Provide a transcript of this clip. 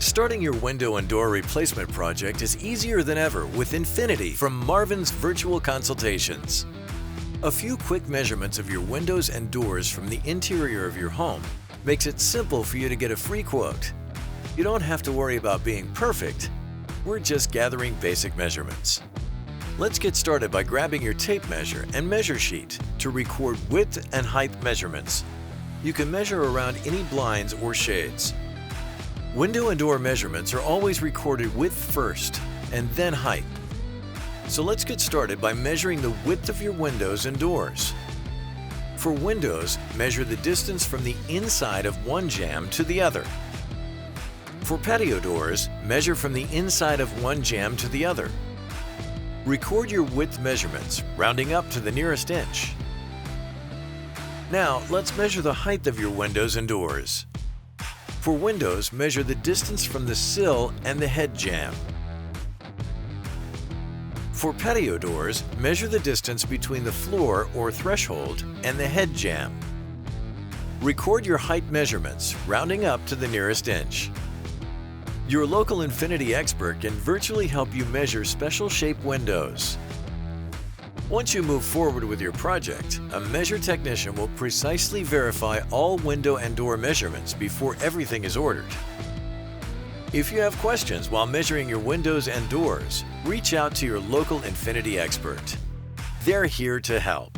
Starting your window and door replacement project is easier than ever with Infinity from Marvin's virtual consultations. A few quick measurements of your windows and doors from the interior of your home makes it simple for you to get a free quote. You don't have to worry about being perfect. We're just gathering basic measurements. Let's get started by grabbing your tape measure and measure sheet to record width and height measurements. You can measure around any blinds or shades. Window and door measurements are always recorded width first and then height. So let's get started by measuring the width of your windows and doors. For windows, measure the distance from the inside of one jamb to the other. For patio doors, measure from the inside of one jamb to the other. Record your width measurements, rounding up to the nearest inch. Now, let's measure the height of your windows and doors. For windows, measure the distance from the sill and the head jamb. For patio doors, measure the distance between the floor or threshold and the head jamb. Record your height measurements, rounding up to the nearest inch. Your local Infinity expert can virtually help you measure special shape windows. Once you move forward with your project, a measure technician will precisely verify all window and door measurements before everything is ordered. If you have questions while measuring your windows and doors, reach out to your local Infinity expert. They're here to help.